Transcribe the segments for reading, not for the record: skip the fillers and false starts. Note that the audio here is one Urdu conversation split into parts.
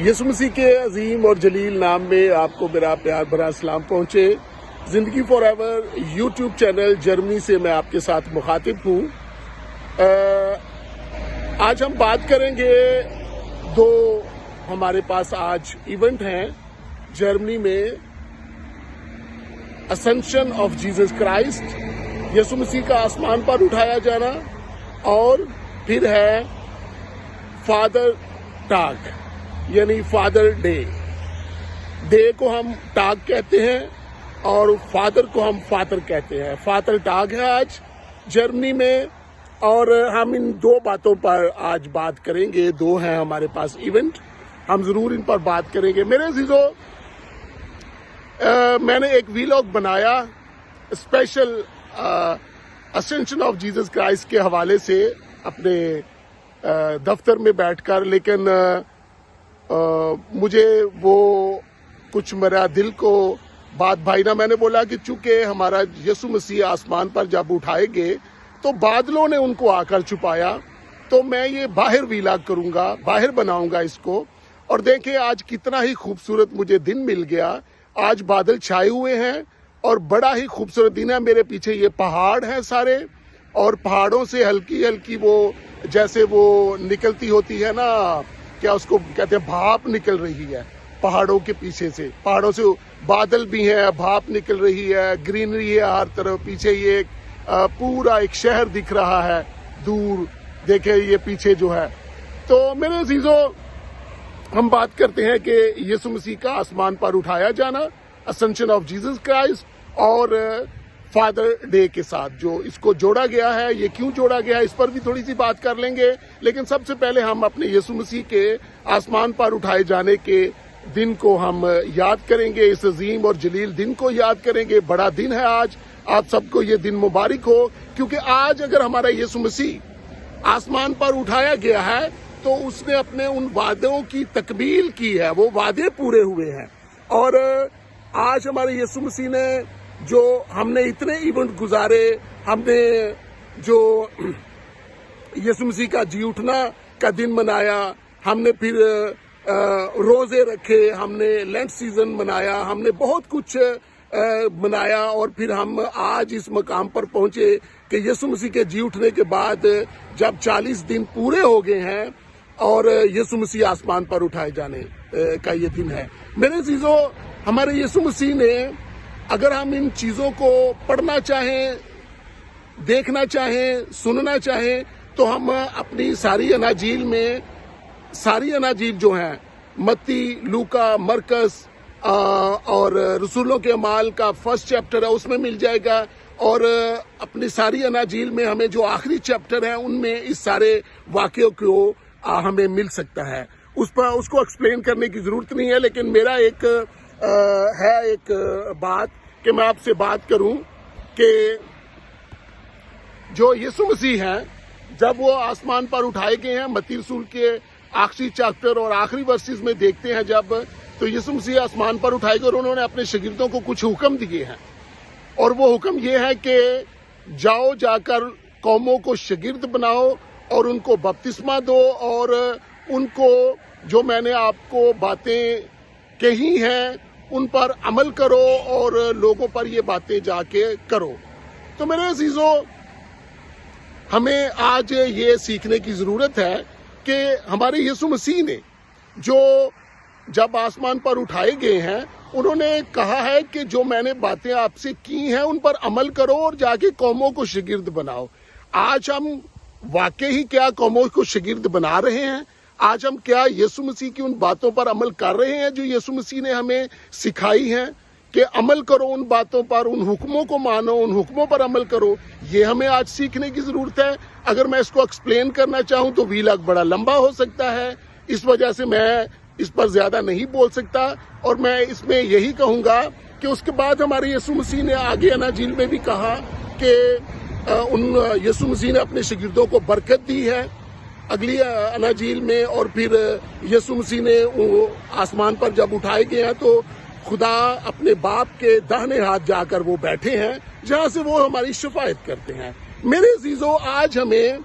یسوع مسیح کے عظیم اور جلیل نام میں آپ کو میرا پیار بھرا سلام پہنچے۔ زندگی for ever YouTube channel Germany سے میں آپ کے ساتھ مخاطب ہوں۔ آج ہم بات کریں گے، دو ہمارے پاس آج ایونٹ ہیں جرمنی میں، اسینشن آف جیزس کرائسٹ، یسوع مسیح کا آسمان پر اٹھایا جانا، اور پھر ہے فادر ٹاگ یعنی فادر ڈے۔ ڈے کو ہم ٹاگ کہتے ہیں اور فادر کو ہم فادر کہتے ہیں۔ فادر ٹاگ ہے آج جرمنی میں، اور ہم ان دو باتوں پر آج بات کریں گے۔ دو ہیں ہمارے پاس ایونٹ، ہم ضرور ان پر بات کریں گے۔ میرے عزیزو، میں نے ایک ویلاگ بنایا special ascension of Jesus Christ کے حوالے سے اپنے دفتر میں بیٹھ کر، لیکن مجھے وہ کچھ میرا دل کو بات بھائی نہ، میں نے بولا کہ چونکہ ہمارا یسوع مسیح آسمان پر جب اٹھائے گئے تو بادلوں نے ان کو آ کر چھپایا، تو میں یہ باہر ویلاگ کروں گا، باہر بناؤں گا اس کو۔ اور دیکھیں آج کتنا ہی خوبصورت مجھے دن مل گیا۔ آج بادل چھائے ہوئے ہیں اور بڑا ہی خوبصورت دن ہے۔ میرے پیچھے یہ پہاڑ ہیں سارے، اور پہاڑوں سے ہلکی ہلکی وہ جیسے وہ نکلتی ہوتی ہے نا، کیا اس کو کہتے ہیں، بھاپ نکل رہی ہے پہاڑوں کے پیچھے سے۔ پہاڑوں سے بادل بھی ہیں، بھاپ نکل رہی ہے، گرینری ہے ہر طرف۔ پیچھے یہ پورا ایک شہر دکھ رہا ہے دور، دیکھیں یہ پیچھے جو ہے۔ تو میرے عزیزو، ہم بات کرتے ہیں کہ یسوع مسیح کا آسمان پر اٹھایا جانا، اسینشن آف جیزس کرائسٹ، اور فادر ڈے کے ساتھ جو اس کو جوڑا گیا ہے۔ یہ کیوں جوڑا گیا ہے اس پر بھی تھوڑی سی بات کر لیں گے، لیکن سب سے پہلے ہم اپنے یسوع مسیح کے آسمان پر اٹھائے جانے کے دن کو ہم یاد کریں گے، اس عظیم اور جلیل دن کو یاد کریں گے۔ بڑا دن ہے آج، آپ سب کو یہ دن مبارک ہو، کیونکہ آج اگر ہمارا یسوع مسیح آسمان پر اٹھایا گیا ہے تو اس نے اپنے ان وعدوں کی تکمیل کی ہے، وہ وعدے پورے ہوئے ہیں۔ اور آج ہمارے یسوع مسیح نے جو ہم نے اتنے ایونٹ گزارے، ہم نے جو یسوع مسیح کا جی اٹھنا کا دن منایا، ہم نے پھر روزے رکھے، ہم نے لینٹ سیزن منایا، ہم نے بہت کچھ منایا، اور پھر ہم آج اس مقام پر پہنچے کہ یسوع مسیح کے جی اٹھنے کے بعد جب 40 دن پورے ہو گئے ہیں اور یسوع مسیح آسمان پر اٹھائے جانے کا یہ دن ہے۔ میرے عزیزو، ہمارے یسوع مسیح نے، اگر ہم ان چیزوں کو پڑھنا چاہیں، دیکھنا چاہیں، سننا چاہیں، تو ہم اپنی ساری اناجیل میں، ساری اناجیل جو ہیں، متی، لوکا، مرکس اور رسولوں کے اعمال کا فرسٹ چیپٹر ہے، اس میں مل جائے گا، اور اپنی ساری اناجیل میں ہمیں جو آخری چیپٹر ہیں ان میں اس سارے واقعوں کو ہمیں مل سکتا ہے۔ اس کو ایکسپلین کرنے کی ضرورت نہیں ہے، لیکن میرا ایک بات کہ میں آپ سے بات کروں کہ جو یسوع مسیح ہیں، جب وہ آسمان پر اٹھائے گئے ہیں، متی رسول کے آخری چیپٹر اور آخری ورسز میں دیکھتے ہیں جب، تو یسوع مسیح آسمان پر اٹھائے گئے اور انہوں نے اپنے شاگردوں کو کچھ حکم دیے ہیں، اور وہ حکم یہ ہے کہ جاؤ، جا کر قوموں کو شاگرد بناؤ اور ان کو بپتسمہ دو، اور ان کو جو میں نے آپ کو باتیں کہی ہیں ان پر عمل کرو، اور لوگوں پر یہ باتیں جا کے کرو۔ تو میرے عزیزو، ہمیں آج یہ سیکھنے کی ضرورت ہے کہ ہمارے یسوع مسیح نے جو جب آسمان پر اٹھائے گئے ہیں، انہوں نے کہا ہے کہ جو میں نے باتیں آپ سے کی ہیں ان پر عمل کرو اور جا کے قوموں کو شاگرد بناؤ۔ آج ہم واقعی کیا قوموں کو شاگرد بنا رہے ہیں؟ آج ہم کیا یسوع مسیح کی ان باتوں پر عمل کر رہے ہیں جو یسوع مسیح نے ہمیں سکھائی ہیں کہ عمل کرو ان باتوں پر، ان حکموں کو مانو، ان حکموں پر عمل کرو؟ یہ ہمیں آج سیکھنے کی ضرورت ہے۔ اگر میں اس کو ایکسپلین کرنا چاہوں تو ویلاگ بڑا لمبا ہو سکتا ہے، اس وجہ سے میں اس پر زیادہ نہیں بول سکتا، اور میں اس میں یہی کہوں گا کہ اس کے بعد ہمارے یسوع مسیح نے آگے اناجیل میں بھی کہا کہ یسوع مسیح نے اپنے شاگردوں کو برکت دی ہے اگلی اناجیل میں، اور پھر یسوع مسیح نے آسمان پر جب اٹھائے گئے ہیں تو خدا اپنے باپ کے داہنے ہاتھ جا کر وہ بیٹھے ہیں، جہاں سے وہ ہماری شفاعت کرتے ہیں۔ میرے عزیزو، آج ہمیں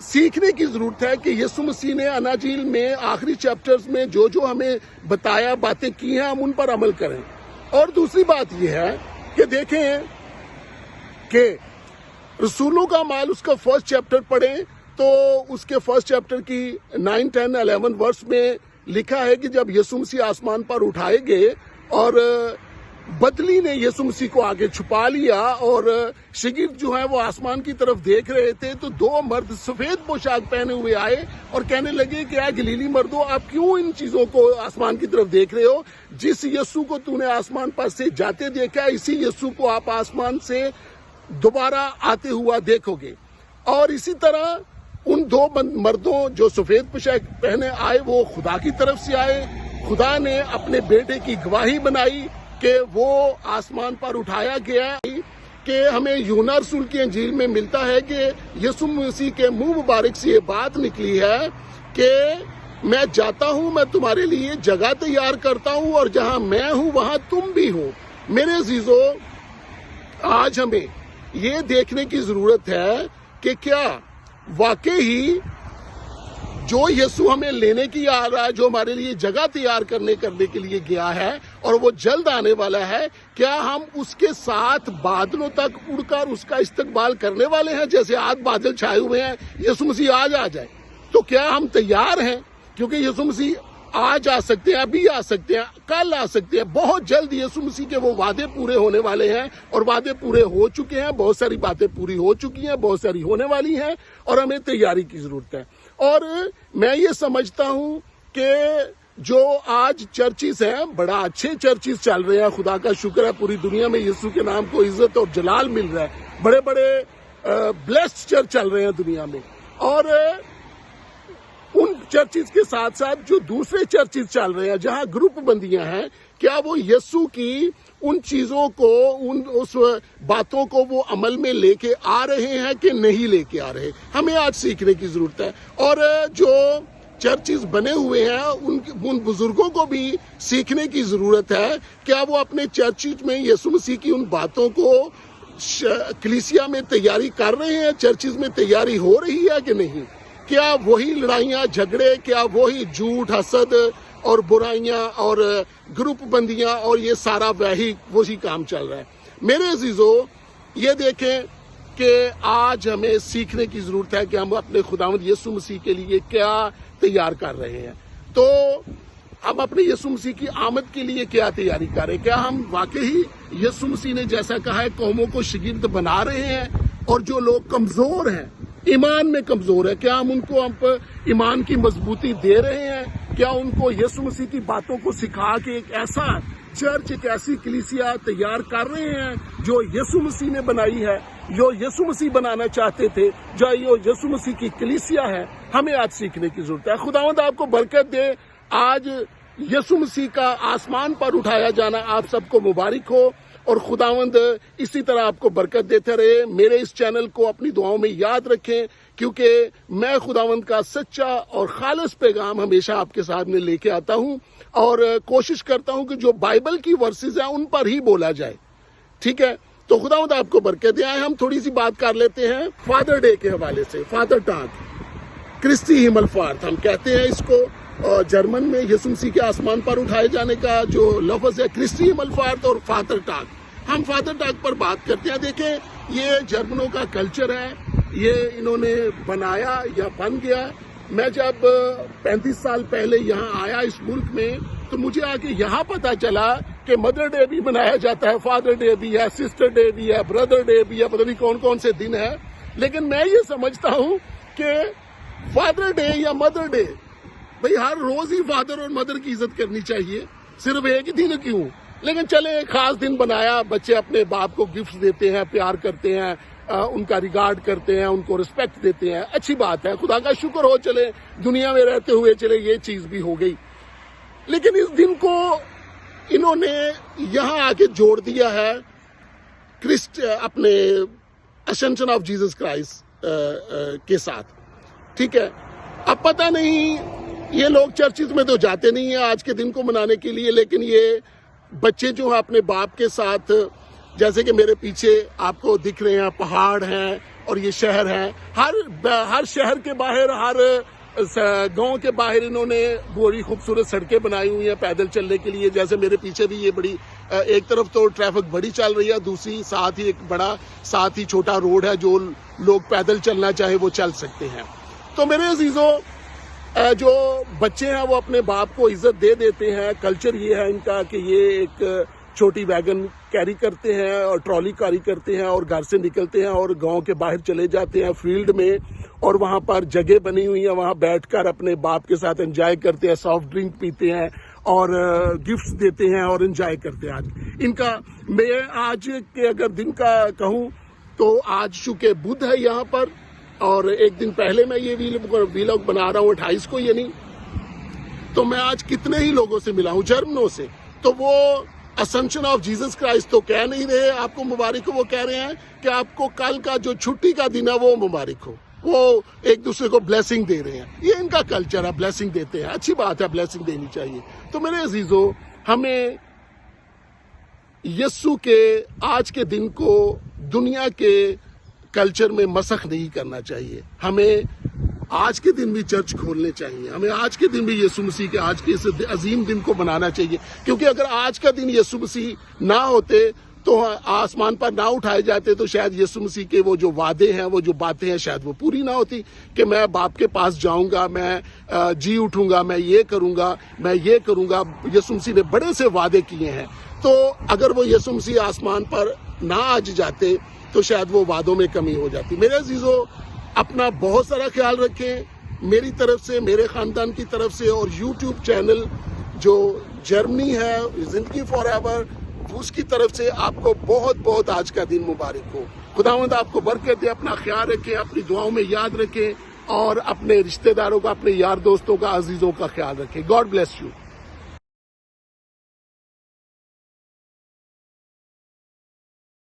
سیکھنے کی ضرورت ہے کہ یسوع مسیح نے اناجیل میں آخری چیپٹرز میں جو جو ہمیں بتایا باتیں کی ہیں ہم ان پر عمل کریں. اور دوسری بات یہ ہے کہ دیکھیں کہ رسولوں کا اعمال اس کا فرسٹ چیپٹر پڑھیں تو اس کے فرسٹ چیپٹر کی 9, 10, 11 ورس میں لکھا ہے کہ جب یسوع مسیح آسمان پر اٹھائے گئے اور بدلی نے یسوع مسیح کو آگے چھپا لیا اور شاگرد جو ہیں وہ آسمان کی طرف دیکھ رہے تھے تو 2 مرد سفید پوشاک پہنے ہوئے آئے اور کہنے لگے کہ اے گلیلی مردو آپ کیوں ان چیزوں کو آسمان کی طرف دیکھ رہے ہو؟ جس یسوع کو تو نے آسمان پر سے جاتے دیکھا اسی یسوع کو آپ آسمان سے دوبارہ آتے ہوا دیکھو گے. اور اسی طرح ان 2 مردوں جو سفید پوشاک پہنے آئے وہ خدا کی طرف سے آئے. خدا نے اپنے بیٹے کی گواہی بنائی کہ وہ آسمان پر اٹھایا گیا. کہ ہمیں یوحنا رسول کی انجیل میں ملتا ہے کہ یسوع مسیح کے منہ مبارک سے یہ بات نکلی ہے کہ میں جاتا ہوں میں تمہارے لیے جگہ تیار کرتا ہوں اور جہاں میں ہوں وہاں تم بھی ہو. میرے عزیزو آج ہمیں یہ دیکھنے کی ضرورت ہے کہ کیا واقعی جو یسوع ہمیں لینے کی آ رہا ہے جو ہمارے لیے جگہ تیار کرنے کے لیے گیا ہے اور وہ جلد آنے والا ہے کیا ہم اس کے ساتھ بادلوں تک اڑ کر اس کا استقبال کرنے والے ہیں؟ جیسے آج بادل چھائے ہوئے ہیں یسوع مسیح آج آ جائے تو کیا ہم تیار ہیں؟ کیونکہ یسوع مسیح آج آ سکتے ہیں ابھی آ سکتے ہیں کل آ سکتے ہیں بہت جلد یسوع مسیح کے وہ وعدے پورے ہونے والے ہیں اور وعدے پورے ہو چکے ہیں. بہت ساری باتیں پوری ہو چکی ہیں بہت ساری ہونے والی ہیں اور ہمیں تیاری کی ضرورت ہے. اور میں یہ سمجھتا ہوں کہ جو آج چرچز ہیں بڑا اچھے چرچز چل رہے ہیں خدا کا شکر ہے پوری دنیا میں یسوع کے نام کو عزت اور جلال مل رہا ہے. بڑے بڑے بلیسڈ چرچ چل رہے ہیں دنیا میں اور ان چرچز کے ساتھ ساتھ جو دوسرے چرچز چل رہے ہیں جہاں گروپ بندیاں ہیں کیا وہ یسوع کی ان چیزوں کو اس باتوں کو وہ عمل میں لے کے آ رہے ہیں کہ نہیں لے کے آ رہے؟ ہمیں آج سیکھنے کی ضرورت ہے. اور جو چرچز بنے ہوئے ہیں ان بزرگوں کو بھی سیکھنے کی ضرورت ہے کیا وہ اپنے چرچز میں یسوع مسیح کی ان باتوں کو کلیسیا میں تیاری کر رہے ہیں؟ چرچز میں تیاری ہو رہی ہے کہ نہیں؟ کیا وہی لڑائیاں جھگڑے کیا وہی جھوٹ حسد اور برائیاں اور گروپ بندیاں اور یہ سارا وہی کام چل رہا ہے؟ میرے عزیزو یہ دیکھیں کہ آج ہمیں سیکھنے کی ضرورت ہے کہ ہم اپنے خداوند یسوع مسیح کے لیے کیا تیار کر رہے ہیں. تو ہم اپنے یسوع مسیح کی آمد کے لیے کیا تیاری کر رہے ہیں؟ کیا ہم واقعی یسوع مسیح نے جیسا کہا ہے قوموں کو شاگرد بنا رہے ہیں اور جو لوگ کمزور ہیں ایمان میں کمزور ہے کیا ہم ان کو ایمان کی مضبوطی دے رہے ہیں؟ کیا ان کو یسوع مسیح کی باتوں کو سکھا کے ایک ایسا چرچ ایک ایسی کلیسیا تیار کر رہے ہیں جو یسوع مسیح نے بنائی ہے جو یسوع مسیح بنانا چاہتے تھے جو یسوع مسیح کی کلیسیا ہے؟ ہمیں آج سیکھنے کی ضرورت ہے. خداوند آپ کو برکت دے. آج یسوع مسیح کا آسمان پر اٹھایا جانا آپ سب کو مبارک ہو اور خداوند اسی طرح آپ کو برکت دیتے رہے. میرے اس چینل کو اپنی دعاؤں میں یاد رکھیں کیونکہ میں خداوند کا سچا اور خالص پیغام ہمیشہ آپ کے سامنے لے کے آتا ہوں اور کوشش کرتا ہوں کہ جو بائبل کی ورسز ہیں ان پر ہی بولا جائے. ٹھیک ہے تو خداوند آپ کو برکت دے. ہم تھوڑی سی بات کر لیتے ہیں فادر ڈے کے حوالے سے. فادر ٹاگ کرسٹی ہملفارت ہم کہتے ہیں اس کو. جرمن میں یسوع مسیح کے آسمان پر اٹھائے جانے کا جو لفظ ہے کرسٹی ہملفارت اور فادر ٹاگ. ہم فادر ٹاگ پر بات کرتے ہیں. دیکھیں یہ جرمنوں کا کلچر ہے یہ انہوں نے بنایا یا بن گیا. میں جب 35 سال پہلے یہاں آیا اس ملک میں تو مجھے آ کے یہاں پتا چلا کہ مدر ڈے بھی منایا جاتا ہے فادر ڈے بھی ہے سسٹر ڈے بھی ہے بردر ڈے بھی ہے پتہ نہیں کون کون سے دن ہے. لیکن میں یہ سمجھتا ہوں کہ فادر ڈے یا مدر ڈے بھئی ہر روز ہی فادر اور مدر کی عزت کرنی چاہیے صرف ایک ہی دن کیوں. لیکن چلیں ایک خاص دن بنایا بچے اپنے باپ کو گفٹ دیتے ہیں پیار کرتے ہیں ان کا ریگارڈ کرتے ہیں ان کو رسپیکٹ دیتے ہیں. اچھی بات ہے خدا کا شکر ہو چلے دنیا میں رہتے ہوئے چلے یہ چیز بھی ہو گئی. لیکن اس دن کو انہوں نے یہاں آ کے جوڑ دیا ہے اپنے اسینشن آف جیسس کرائسٹ کے ساتھ. ٹھیک ہے اب پتہ نہیں یہ لوگ چرچز میں تو جاتے نہیں ہیں آج کے دن کو منانے کے لیے لیکن یہ بچے جو ہیں اپنے باپ کے ساتھ جیسے کہ میرے پیچھے آپ کو دکھ رہے ہیں پہاڑ ہیں اور یہ شہر ہیں. ہر شہر کے باہر، ہر گاؤں کے باہر انہوں نے بڑی خوبصورت سڑکیں بنائی ہوئی ہیں پیدل چلنے کے لیے. جیسے میرے پیچھے بھی یہ بڑی، ایک طرف تو ٹریفک بڑی چل رہی ہے، دوسری ساتھ ہی ایک بڑا ساتھ ہی چھوٹا روڈ ہے جو لوگ پیدل چلنا چاہے وہ چل سکتے ہیں. تو میرے عزیزوں، جو بچے ہیں وہ اپنے باپ کو عزت دے دیتے ہیں. کلچر یہ ہے ان کا کہ یہ ایک چھوٹی ویگن کیری کرتے ہیں اور ٹرالی کیری کرتے ہیں اور گھر سے نکلتے ہیں اور گاؤں کے باہر چلے جاتے ہیں فیلڈ میں، اور وہاں پر جگہ بنی ہوئی ہیں، وہاں بیٹھ کر اپنے باپ کے ساتھ انجوائے کرتے ہیں، سافٹ ڈرنک پیتے ہیں اور گفٹس دیتے ہیں اور انجوائے کرتے ہیں. آج ان کا، میں آج کے اگر دن کا کہوں تو آج چونکہ بدھ ہے یہاں پر، اور ایک دن پہلے میں یہ ویلاگ بنا رہا ہوں 28 کو، یعنی تو میں آج کتنے ہی لوگوں سے ملا ہوں جرمنوں سے. تو وہ اسنشن آف جیسس کرائسٹ تو کہہ نہیں رہے آپ کو مبارک ہو، وہ کہہ رہے ہیں کہ آپ کو کل کا جو چھٹی کا دن ہے وہ مبارک ہو. وہ ایک دوسرے کو بلیسنگ دے رہے ہیں. یہ ان کا کلچر ہے، بلیسنگ دیتے ہیں. اچھی بات ہے، بلیسنگ دینی چاہیے. تو میرے عزیزوں، ہمیں یسوع کے آج کے دن کو دنیا کے کلچر میں مسخ نہیں کرنا چاہیے. ہمیں آج کے دن بھی چرچ کھولنے چاہیے. ہمیں آج کے دن بھی یسوع مسیح کے آج کے اس عظیم دن کو منانا چاہیے. کیونکہ اگر آج کا دن یسوع مسیح نہ ہوتے، تو آسمان پر نہ اٹھائے جاتے، تو شاید یسوع مسیح کے وہ جو وعدے ہیں، وہ جو باتیں ہیں، شاید وہ پوری نہ ہوتی کہ میں باپ کے پاس جاؤں گا، میں جی اٹھوں گا، میں یہ کروں گا، میں یہ کروں گا. یسوع مسیح نے بڑے سے وعدے کیے ہیں. تو اگر وہ یسوع مسیح آسمان پر نہ آج جاتے تو شاید وہ وعدوں میں کمی ہو جاتی. میرے عزیزوں، اپنا بہت سارا خیال رکھیں. میری طرف سے، میرے خاندان کی طرف سے، اور یوٹیوب چینل جو جرمنی ہے زندگی فار ایور، اس کی طرف سے آپ کو بہت بہت آج کا دن مبارک ہو. خداوند آپ کو برکت دے. اپنا خیال رکھیں، اپنی دعاؤں میں یاد رکھیں، اور اپنے رشتہ داروں کا، اپنے یار دوستوں کا، عزیزوں کا خیال رکھیں. God bless you.